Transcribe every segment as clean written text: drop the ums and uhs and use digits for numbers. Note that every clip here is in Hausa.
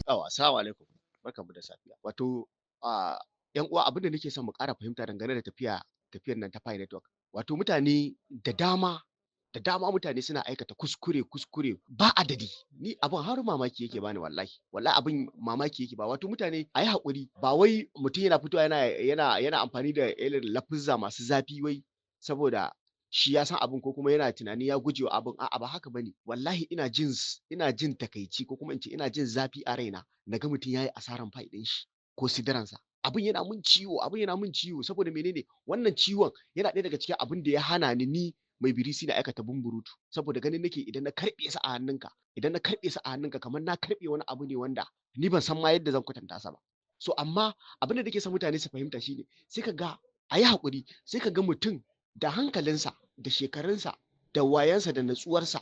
Yawa, assalamu alaikum. Barkanmu da safiya. Wato, ah, 'yan uwa abin da nake son mu ƙara fahimta dangane da tafiyar nan ta Pi Network. Wato mutane da dama mutane suna aikata kuskure ba adadi. Ni abin har mamaki yake bani wallahi. Wallahi abin mamaki yake ba. Wato mutane a yi haƙuri, ba wai mutum yana fitowa yana amfani da irin lafuzza masu zafi wai saboda shi ya san abin ko kuma yana tunani ya guje wa abin, a'a ba haka bane. Wallahi ina jin takaici ko kuma in ce ina jin zafi a raina naga mutum yayi asaran Pi ɗin shi ko sidiransa. Abin yana mun ciwo saboda menene? Wannan ciwon yana ɗaya daga cikin abin da ya hana ni mai birisi na aikata bumburutu, saboda ganin nake idan na karɓe su a hannunka kamar na karɓe wani abu ne wanda ni ban san ma yadda zan kwatanta sa ba. So amma abin da nake son mutane su fahimta shine, sai ka ga a yi haƙuri, sai ka ga mutum da hankalinsa, da shekarunsa, da wayansa, da natsuwarsa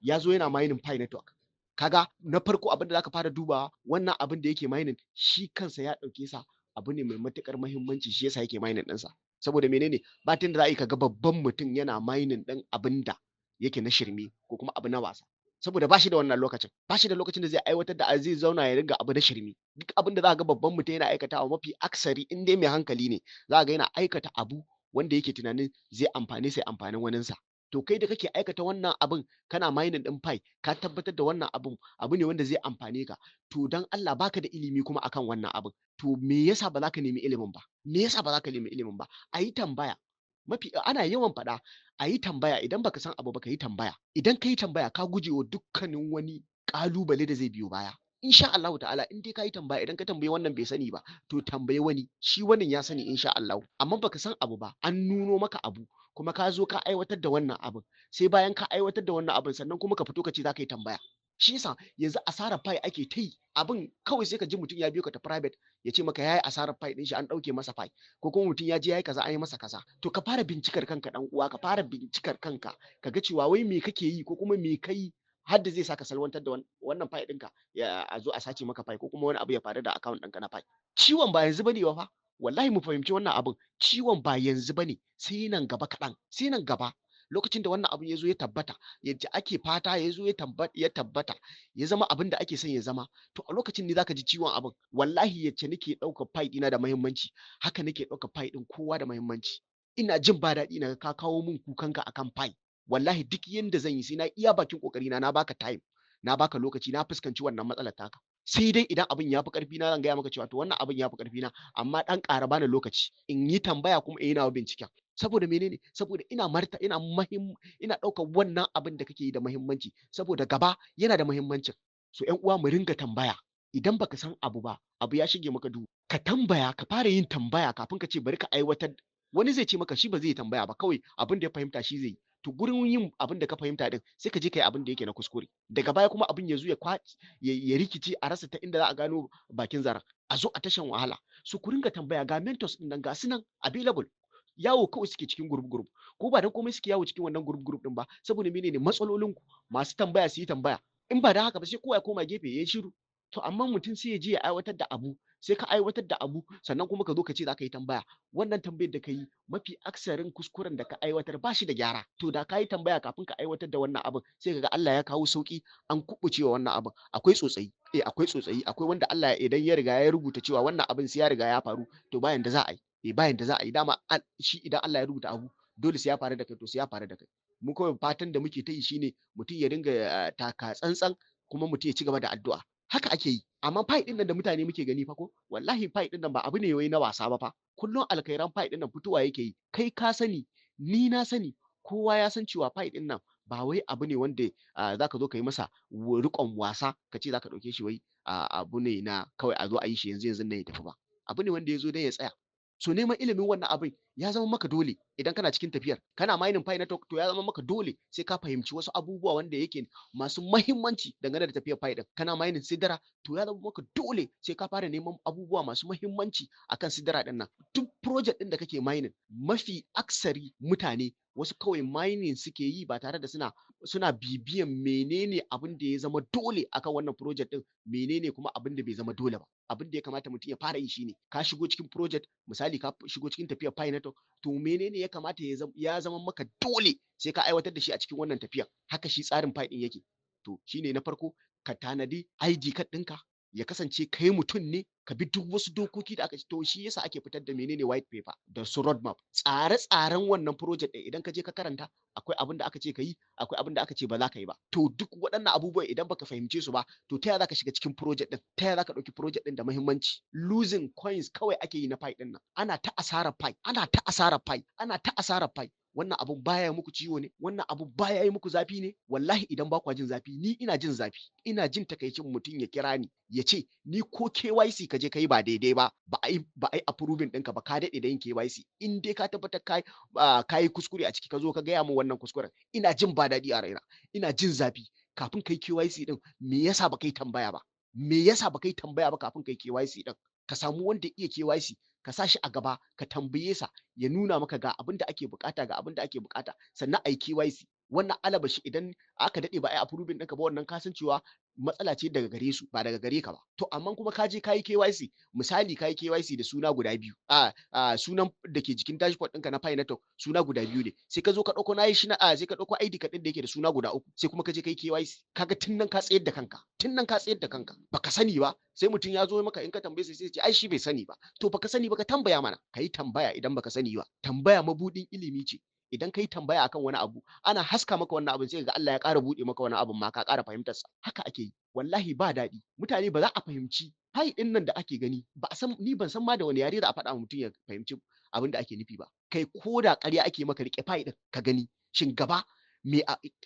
ya zo yana mining Pi Network. Kaga na farko abin da zaka fara dubawa, wannan abin da yake mining shi kansa ya ɗauke sa abu ne mai matuƙar muhimmanci, shi yasa yake mining ɗinsa. Saboda menene? Ba ta yanda za a yi ka ga babban mutum yana mining ɗin abin da yake na shirme ko kuma abu na wasa. Saboda ba shi da wannan lokacin, ba shi da lokacin da zai aiwatar da zai zauna ya ringa abu na shirme. Duk abin da za ka ga babban mutum yana aikatawa mafi aksari in dai mai hankali ne, za ka ga yana aikata abu wanda yake tunanin zai amfane sa ya amfani waninsa. To kai da kake aikata wannan abin kana mining ɗin Pi, ka tabbatar da wannan abun abu ne wanda zai amfane ka. To don Allah baka da ilimi kuma akan wannan abin. To me yasa ba za ka nemi ilimin ba? Me yasa ba za ka nemi ilimin ba? A yi tambaya. Ana yawan faɗa, a yi tambaya, idan baka san abu ba ka yi tambaya. Idan ka yi tambaya ka guje wa dukkanin wani ƙalubale da zai biyo baya. Insha Allahu ta'ala in dai ka yi tambaya, idan ka tambayi wannan bai sani ba, to tambayi wani, shi wannan ya sani insha Allahu. Amma baka san abu ba, an nuno maka abu kuma ka zo ka aiwatar da wannan abin. Sai bayan ka aiwatar da wannan abin sannan kuma ka fito ka ce za ka yi tambaya. Shi yasa yanzu asarar Pi ake ta yi. Abin kawai sai ka ji mutum ya biyo ka ta private ya ce maka ya yi asarar Pi ɗin shi, an ɗauke masa Pi, ko kuma mutum ya je ya yi kaza an yi masa kaza. To ka fara bincikar kanka ɗan uwa, ka fara bincikar kanka, ka ga cewa wai me kake yi ko kuma me ka yi har da zai sa ka salwantar da wannan Pi ɗinka, a zo a sace maka Pi ko kuma wani abu ya faru da account ɗinka na Pi. Ciwon ba yanzu bane ba fa. Wallahi mu fahimci wannan abin. Ciwon ba yanzu bane, sai nan gaba kaɗan, sai nan gaba. Lokacin da wannan abin ya zo ya tabbata, yadda ake fata ya zo ya tabbata, ya zama abin da ake son ya zama, to a lokacin ne za ka ji ciwon abin. Wallahi yacce nake ɗaukar Pi ɗina da muhimmanci, haka nake ɗaukar Pi ɗin kowa da muhimmanci. Ina jin ba daɗi naga ka kawo min kukanka akan Pi. Wallahi duk yanda zan yi sai na iya bakin ƙoƙarina, na baka time, na baka lokaci, na fuskanci wannan matsalar taka. Sai dai idan abin ya fi ƙarfina zan gaya maka cewa to wannan abin ya fi ƙarfina, amma ɗan ƙara bani lokaci in yi tambaya kuma in yi nawa binciken. Saboda menene? Saboda ina ɗaukar wannan abin da kake yi da muhimmanci, saboda gaba yana da muhimmancin. So 'yan uwa mu ringa tambaya. Idan baka san abu ba, abu ya shige maka duhu, ka tambaya, ka fara yin tambaya kafin ka ce bari ka aiwatar. Wani zai ce maka shi ba zai yi tambaya ba, kawai abin da ya fahimta shi zai yi. To gurin yin abin da ka fahimta din sai ka je ka yi abin da yake na kuskure. Daga baya kuma abin ya zo ya rikice, a rasa ta inda za a gano bakin zaren. A zo a tashan wahala. So ku ringa tambaya, ga mentors ɗin nan ga su nan available. Yawo kawai suke cikin group, ko ba dan komai suke yawo cikin wannan group ɗin ba, saboda menene? Matsalolinku. Masu tambaya su yi tambaya. In ba dan haka ba sai kowa ya koma gefe ya yi shiru. To amma mutum sai ya je ya aiwatar da abu, sai ka aiwatar da abu sannan kuma ka zo ka ce za ka yi tambaya. Wannan tambayar da ka yi, mafi aksarin kuskuren da ka aiwatar ba shi da gyara. To da ka yi tambaya kafin ka aiwatar da wannan abin, sai ka ga Allah ya kawo sauƙi, an kuɓuce wa wannan abin. Akwai tsotsayi, akwai tsotsayi, akwai wanda Allah idan ya riga ya rubuta cewa wannan abin sai ya riga ya faru, to ba yanda za a yi. Ba yanda za a yi. Dama shi idan Allah ya rubuta abu dole sai ya faru da kai, to sai ya faru da kai. Mu kawai fatan da muke ta yi shine mutum ya dinga taka tsantsan, kuma mutum ya ci gaba da addu'a. Haka ake yi. Amma Pi ɗin nan da mutane muke gani fa ko, wallahi Pi ɗin nan ba abu ne wai na wasa ba fa. Kullum alkhairan Pi ɗin nan fitowa yake yi. Kai ka sani, ni na sani, kowa ya san cewa Pi ɗin nan ba wai abu ne wanda za ka zo ka yi masa riƙon wasa, ka ce za ka ɗauke shi wai abu ne na kawai a zo a yi shi yanzu yanzun nan ya tafi ba. Abu ne wanda ya zo don ya tsaya. So neman ilimin wannan abin ya zama maka dole idan kana cikin tafiyar. Kana mining Pi Network, to ya zama maka dole sai ka fahimci wasu abubuwa wanda yake masu mahimmanci dangane da tafiyar Pi ɗin. Kana mining Sidira, to ya zama maka dole sai ka fara neman abubuwa masu mahimmanci akan Sidira ɗin nan. Duk project ɗin da kake mining, mafi aksari mutane wasu kawai mining suke yi ba tare da suna bibiyan menene abin da ya zama dole akan wannan project ɗin, menene kuma abin da bai zama dole ba. Abin da ya kamata mutum ya fara yi shine, ka shigo cikin project, misali ka shigo cikin tafiyar Pi Network, to menene ya kamata ya zama maka dole sai ka aiwatar da shi a cikin wannan tafiyar. Haka shi tsarin Pi ɗin yake. To shine na farko, ka tanadi ID card ɗinka ya kasance kai mutum ne ka bi duk wasu dokoki da aka ce to shi yasa ake fitar da menene white paper da su road map tsare-tsaren wannan project ɗin idan ka je ka karanta akwai abin da aka ce ka yi akwai abin da aka ce ba za ka yi ba to duk waɗannan abubuwan idan baka fahimce su ba to ta yaya za ka shiga cikin project ɗin ta yaya za ka ɗauki project ɗin da muhimmanci losing coins kawai ake yi na pi ɗin nan ana ta asarar pi ana ta asarar pi ana ta asarar pi wannan abu baya muku ciwo ne wannan abu baya yi muku zafi ne wallahi idan ba kwa jin zafi ni ina jin zafi ina jin takaicin mutum ya kira ni ya ce ni ko KYC ka je ka yi ba daidai ba ba a yi approving ɗinka ba ka daɗe da yin KYC in dai ka tabbatar ka yi kuskure a ciki ka zo ka gaya min wannan kuskuren ina jin ba daɗi a raina ina jin zafi kafin kai KYC ɗin me yasa ba kai tambaya ba me yasa ba kai tambaya ba kafin kai KYC ɗin ka samu wanda iya KYC ka sa shi a gaba ka tambaye sa ya nuna maka ga abin da ake bukata ga abin da ake bukata sannan a yi KYC wannan alabashi idan aka daɗe ba a yi approving ɗinka ba wannan kasancewa matsala ce daga gare su ba daga gare ka ba to amma kuma ka je kayi KYC misali kayi KYC da suna guda biyu sunan da ke jikin dashboard ɗinka na Pi Network suna guda biyu ne sai ka zo ka ɗauko nayi shi na sai ka ɗauko ID card ɗin da yake da suna guda uku sai kuma ka je kai KYC kaga tun nan ka tsayar da kanka baka sani ba sai mutum ya zo maka in ka tambaye sai ya ce ai shi bai sani ba to baka sani ba ka tambaya mana kai tambaya idan baka sani ba tambaya mabudin ilimi ce idan kai tambaya akan wani abu ana haska maka wannan abin sai ga Allah ya ƙara buɗe maka wani abin ma ka ƙara fahimtar sa haka ake yi wallahi ba daɗi mutane ba za a fahimci pai ɗin nan da ake gani ba a san ni ban san ma da wani yare da a faɗa mutum ya fahimci abin da ake nufi ba kai ko da ƙarya ake maka riƙe pai ɗin ka gani shin gaba me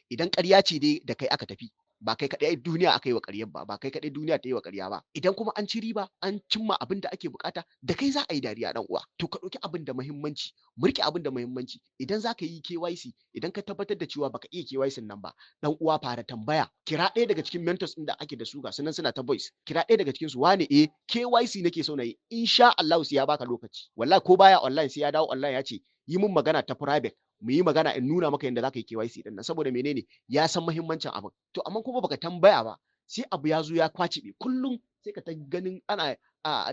idan ƙarya ce dai da kai aka tafi ba kai kaɗai duniya aka yi wa ƙaryar ba kai kaɗai duniya ta yi wa ƙarya ba idan kuma an ci riba an cimma abin da ake bukata da kai za a yi dariya dan uwa to ka ɗauki abin da muhimmanci mu riƙe abin da muhimmanci idan za ka yi KYC idan ka tabbatar da cewa baka iya KYC nan ba dan uwa fara tambaya kira ɗaya daga cikin mentors ɗin da ake da su ga sunan suna ta voice kira ɗaya daga cikin su wane KYC nake so na yi insha Allah sai ya baka lokaci wallahi ko baya online sai ya dawo online ya ce yi min magana ta private mu yi magana in nuna maka yadda za ka yi KYC din nan saboda menene ya san muhimmancin abin to amma kuma baka tambaya ba sai abu ya zo ya kwacibe kullum sai ka ta ganin ana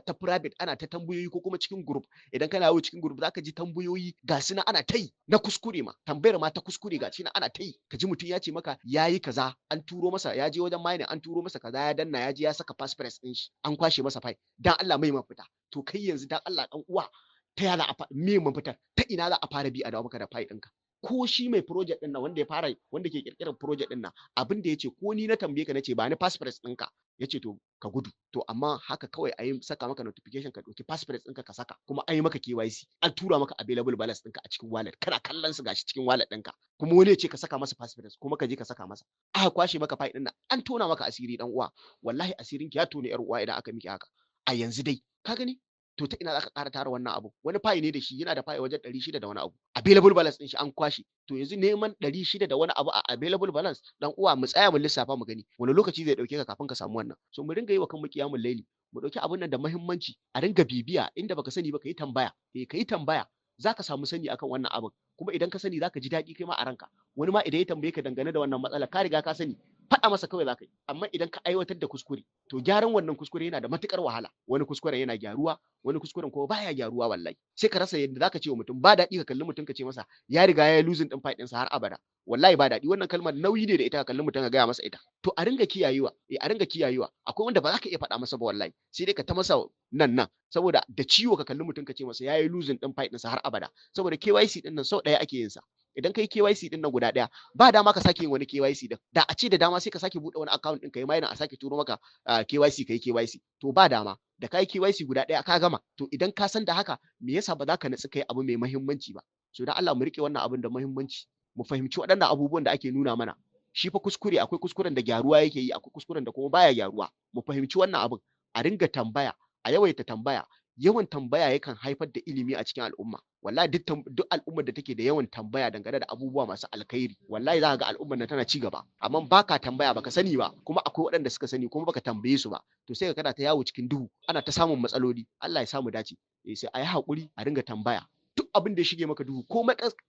ta private ana ta tambayoyi ko kuma cikin group idan kana yawo cikin group zaka ji tambayoyi ga su ana ta yi na kuskure ma tambayar ma ta kuskure ga shi ana ta yi ka ji mutum ya ce maka yayi kaza an turo masa ya je wajen mining an turo masa kaza ya danna ya je ya saka passphrase din shi an kwashe masa fai dan Allah mai mafita to kai yanzu dan Allah dan uwa ta yana me mafitar ta ina za a fara bi a dawo maka da fai ɗinka ko shi mai project ɗin nan wanda ya fara wanda ke kirkirar project ɗin nan abin da yace ko ni na tambaye ka nace ba ni passphrase ɗinka yace to ka gudu to amma haka kawai ayi saka maka notification ka ɗauki passphrase ɗinka ka saka kuma ayi maka KYC an tura maka available balance ɗinka a cikin wallet kana kallon su gashi cikin wallet ɗinka kuma wani yace ka saka masa passphrase kuma ka je ka saka masa aka kwashe maka fai ɗin nan an tona maka asiri dan uwa wallahi asirinki ya tone yar uwa idan aka miki haka a yanzu dai ka gani to ta ina zaka ƙara tara wannan abu wani fayi ne da shi yana da fayi wajen 600 da wani abu available balance din shi an kwashe to yanzu neman 600 da wani abu a available balance dan uwa mu tsaya mu lissafa mu gani wani lokaci zai dauke ka kafin ka samu wannan so mu dinga yi wa kanmu kiyamul laili mu dauki abun nan da muhimmanci a dinga bibiya inda baka sani ba kai tambaya kai tambaya zaka samu sani akan wannan abun kuma idan ka sani zaka ji daɗi kai ma a ranka wani ma idan ya tambaye ka dangane da wannan matsala ka riga ka sani faɗa masa kawai zaka yi amma idan ka aiwatar da kuskure to gyaran wannan kuskure yana da matukar wahala wani kuskuren yana gyaruwa wani kuskuren kuma baya gyaruwa wallahi sai ka rasa yadda zaka ce wa mutum ba daɗi ka kalli mutum ka ce masa ya riga ya yi losing din fight ɗinsa har abada wallahi ba daɗi wannan kalmar nauyi ne da ita ka kalli mutum ka gaya masa ita to a ringa kiyayewa a ringa kiyayewa akwai wanda ba za ka iya faɗa masa ba wallahi sai dai ka ta masa nan saboda da ciwo ka kalli mutum ka ce masa ya yi losing din fight ɗinsa har abada saboda KYC din nan sau ɗaya ake yin sa idan kai KYC din nan guda ɗaya ba dama ka sake yin wani KYC din da a ce da dama sai ka sake buɗe wani account ɗin ka yi mai a sake turo maka KYC kai KYC to ba dama da kai KYC guda ɗaya ka gama to idan ka san da haka me yasa ba za ka natsu kai abu mai muhimmanci ba so dan Allah mu rike wannan abin da muhimmanci mu fahimci waɗannan abubuwan da ake nuna mana shi fa kuskure akwai kuskuren da gyaruwa yake yi akwai kuskuren da kuma baya gyaruwa mu fahimci wannan abin a ringa tambaya a yawaita tambaya yawan tambaya yakan haifar da ilimi a cikin al'umma wallahi duk al'ummar da take da yawan tambaya dangane da abubuwa masu alkhairi wallahi za ka ga al'ummar nan tana ci gaba amma baka tambaya baka sani ba kuma akwai waɗanda suka sani kuma baka tambaye su ba to sai ka kana ta yawo cikin duhu ana ta samun matsaloli Allah ya samu dace sai a yi haƙuri a ringa tambaya duk abin da ya shige maka duhu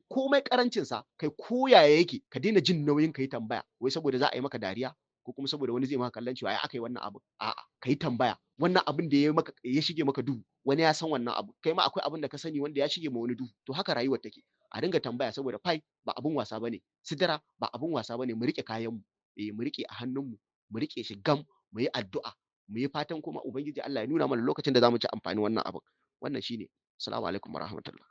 komai karancin sa kai ko yaya yake ka daina jin nauyin ka yi tambaya wai saboda za a yi maka dariya ko kuma saboda wani zai maka kallon cewa ai aka yi wannan abu a'a kai tambaya wannan abin da ya shige maka duhu wani ya san wannan abu kai ma akwai abin da ka sani wanda ya shige ma wani duhu to haka rayuwar take a dinga tambaya saboda fai ba abun wasa bane sidira ba abun wasa bane mu rike kayan mu mu rike a hannun mu rike shi gam mu yi addu'a mu yi fatan kuma Ubangiji Allah ya nuna mana lokacin da za mu ci amfanin wannan abun. Wannan shine. Assalamu alaikum warahmatullahi.